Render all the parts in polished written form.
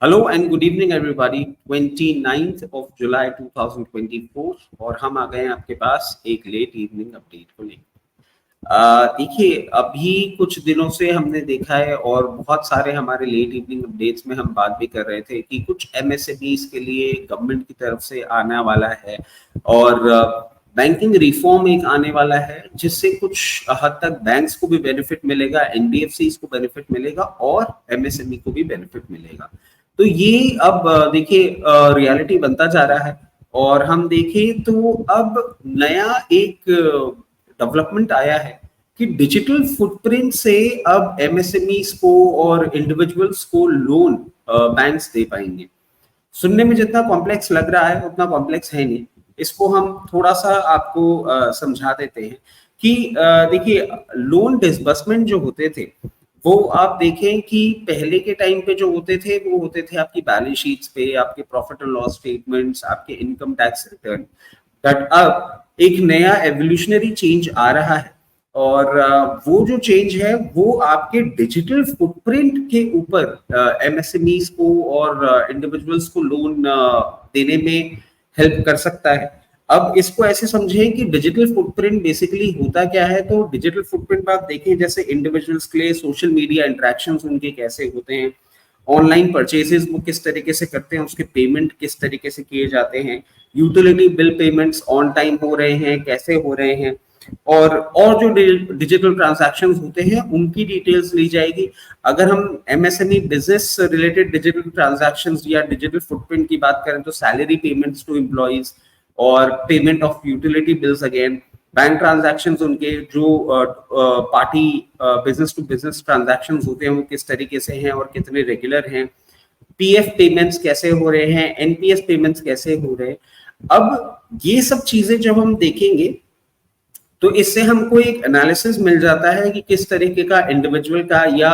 Hello and good evening everybody. 29th of July 2024 और हम आ गए हैं आपके पास एक लेट इवनिंग अपडेट को लेकर। देखिए, अभी कुछ दिनों से हमने देखा है और बहुत सारे हमारे लेट इवनिंग अपडेट्स में हम बात भी कर रहे थे कि कुछ एमएसएमईज के लिए गवर्नमेंट की तरफ से आने वाला है और बैंकिंग रिफॉर्म एक आने वाला है जिससे कुछ हद तक बैंक्स को भी बेनिफिट मिलेगा, एनबीएफसीज को बेनिफिट मिलेगा और एमएसएमई को भी बेनिफिट मिलेगा। तो ये अब देखिए रियलिटी बनता जा रहा है और हम देखें तो अब नया एक डेवलपमेंट आया है कि डिजिटल फुटप्रिंट से अब एमएसएमईज को और इंडिविजुअल्स को लोन बैंक्स दे पाएंगे। सुनने में जितना कॉम्प्लेक्स लग रहा है उतना कॉम्प्लेक्स है नहीं। इसको हम थोड़ा सा आपको समझा देते हैं कि देखिए, लोन डिसबर्समेंट जो होते थे वो आप देखें कि पहले के टाइम पे जो होते थे वो होते थे आपकी बैलेंस शीट्स पे, आपके प्रॉफिट एंड लॉस स्टेटमेंट्स, आपके इनकम टैक्स रिटर्न। बट अब एक नया एवोल्यूशनरी चेंज आ रहा है और वो जो चेंज है वो आपके डिजिटल फुटप्रिंट के ऊपर एमएसएमईज को और इंडिविजुअल्स को लोन देने में हेल्प कर सकता है। अब इसको ऐसे समझें कि डिजिटल फुटप्रिंट बेसिकली होता क्या है। तो डिजिटल फुटप्रिंट आप देखें जैसे इंडिविजुअल्स के लिए सोशल मीडिया इंटरेक्शंस उनके कैसे होते हैं, ऑनलाइन परचेजेस वो किस तरीके से करते हैं, उसके पेमेंट किस तरीके से किए जाते हैं, utility bill payments on time हो रहे हैं कैसे हो रहे हैं, और जो डिजिटल ट्रांजैक्शंस होते हैं उनकी डिटेल्स ली जाएगी। अगर हम MSME business related digital transactions या डिजिटल फुटप्रिंट की बात करें तो सैलरी पेमेंट्स टू एम्प्लॉइज और payment of utility bills, again bank transactions उनके जो party business to business transactions होते हैं वो किस तरीके से हैं और कितने रेगुलर हैं, पीएफ पेमेंट्स कैसे हो रहे हैं, एनपीएस पेमेंट्स कैसे हो रहे हैं। अब ये सब चीजें जब हम देखेंगे तो इससे हमको एक एनालिसिस मिल जाता है कि किस तरीके का इंडिविजुअल का या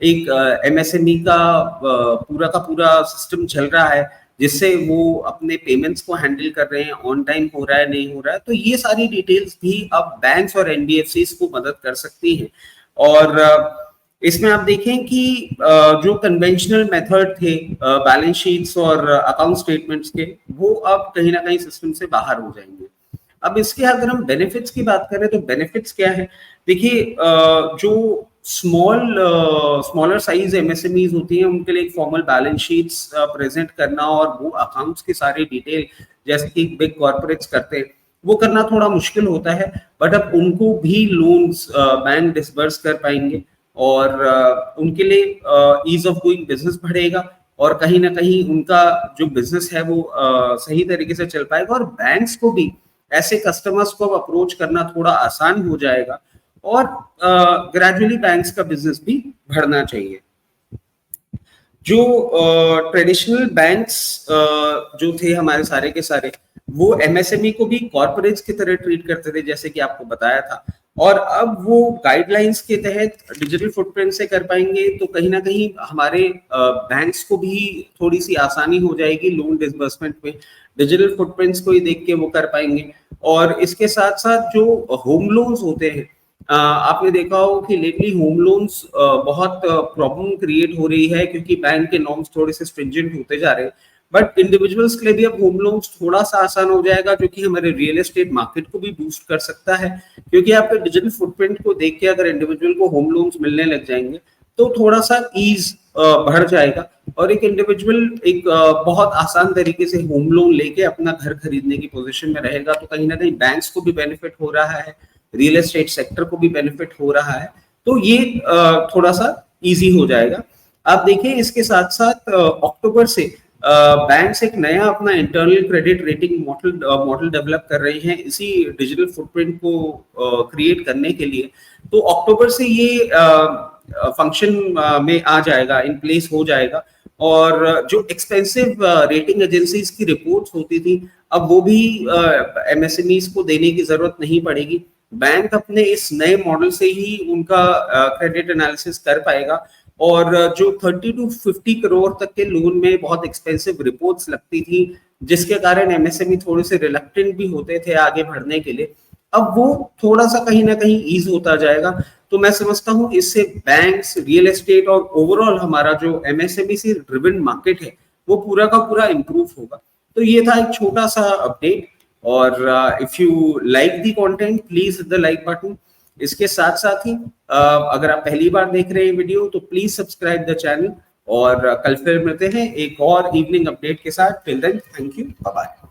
एक एमएसएमई का पूरा सिस्टम चल रहा है जिससे वो अपने पेमेंट्स को हैंडल कर रहे हैं, ऑन टाइम हो रहा है नहीं हो रहा है। तो ये सारी डिटेल्स भी अब बैंक्स और एनबीएफसीज को मदद कर सकती हैं। और इसमें आप देखें कि जो कन्वेंशनल मेथड थे बैलेंस शीट्स और अकाउंट स्टेटमेंट्स के, वो अब कहीं ना कहीं सिस्टम से बाहर हो जाएंगे। अब इसके अगर हम बेनिफिट्स की बात करें तो बेनिफिट्स क्या है। देखिए, जो स्मॉलर साइज एमएसएमईज होती हैं उनके लिए फॉर्मल बैलेंस शीट्स प्रेजेंट करना और वो अकाउंट्स की सारी डिटेल जैसे कि बिग कॉर्पोरेट्स करते हैं वो करना थोड़ा मुश्किल होता है। बट अब उनको भी लोन्स बैंक डिसबर्स कर पाएंगे और उनके लिए ईज ऑफ डूइंग बिजनेस बढ़ेगा और कहीं ना कहीं उनका जो बिजनेस है वो सही तरीके से चल पाएगा और बैंक्स को भी ऐसे कस्टमर्स को अप्रोच करना थोड़ा आसान हो जाएगा और ग्रेजुअली बैंक्स का बिजनेस भी बढ़ना चाहिए। जो ट्रेडिशनल बैंक्स जो थे हमारे सारे के सारे वो एमएसएमई को भी कॉर्पोरेट्स की तरह ट्रीट करते थे जैसे कि आपको बताया था, और अब वो गाइडलाइंस के तहत डिजिटल फुटप्रिंट से कर पाएंगे तो कहीं ना कहीं हमारे बैंक्स को भी थोड़ी सी आसानी हो जाएगी लोन डिसबर्समेंट में। डिजिटल फुटप्रिंट्स को ही देख के वो कर पाएंगे। और इसके साथ साथ जो होम लोन्स होते हैं, आपने देखा हो कि लेटली होम लोन्स बहुत प्रॉब्लम क्रिएट हो रही है क्योंकि बैंक के नॉर्म्स थोड़े से स्ट्रिंजेंट होते जा रहे हैं। बट इंडिविजुअल्स के लिए भी अब होम लोन्स थोड़ा सा आसान हो जाएगा जो कि हमारे रियल एस्टेट मार्केट को भी बूस्ट कर सकता है, क्योंकि आपके डिजिटल फुटप्रिंट को देख के अगर इंडिविजुअल को होम लोन्स मिलने लग जाएंगे तो थोड़ा सा ईज बढ़ जाएगा और एक इंडिविजुअल एक बहुत आसान तरीके से होम लोन लेके अपना घर खरीदने की पोजीशन में रहेगा। तो कहीं ना कहीं बैंक्स को भी बेनिफिट हो रहा है, रियल एस्टेट सेक्टर को भी बेनिफिट हो रहा है। तो ये थोड़ा सा इजी हो जाएगा। आप देखिए, इसके साथ साथ अक्टूबर से बैंक्स एक नया अपना internal credit rating model develop कर रहे हैं इसी डिजिटल फुटप्रिंट को क्रिएट करने के लिए। तो अक्टूबर से ये फंक्शन में आ जाएगा, इन प्लेस हो जाएगा। और जो एक्सपेंसिव रेटिंग एजेंसीज की रिपोर्ट्स होती थी अब वो भी एमएसएमईज को देने की जरूरत नहीं पड़ेगी। बैंक अपने इस नए मॉडल से ही उनका क्रेडिट एनालिसिस कर पाएगा और जो 30 to 50 करोड़ तक के लोन में बहुत एक्सपेंसिव रिपोर्ट्स लगती थी जिसके कारण एमएसएमई थोड़े से रिलक्टेंट भी होते थे आगे बढ़ने के लिए, अब वो थोड़ा सा कहीं ना कहीं ईज होता जाएगा। तो मैं समझता हूँ इससे बैंक्स, रियल एस्टेट और ओवरऑल हमारा जो एमएसएमई से ड्रिवन मार्केट है वो पूरा का पूरा इंप्रूव होगा। तो ये था एक छोटा सा अपडेट। और if you like the content please the like button. इसके साथ साथ ही अगर आप पहली बार देख रहे हैं वीडियो तो प्लीज सब्सक्राइब द चैनल। और कल फिर मिलते हैं एक और इवनिंग अपडेट के साथ। Till then, thank you, bye bye.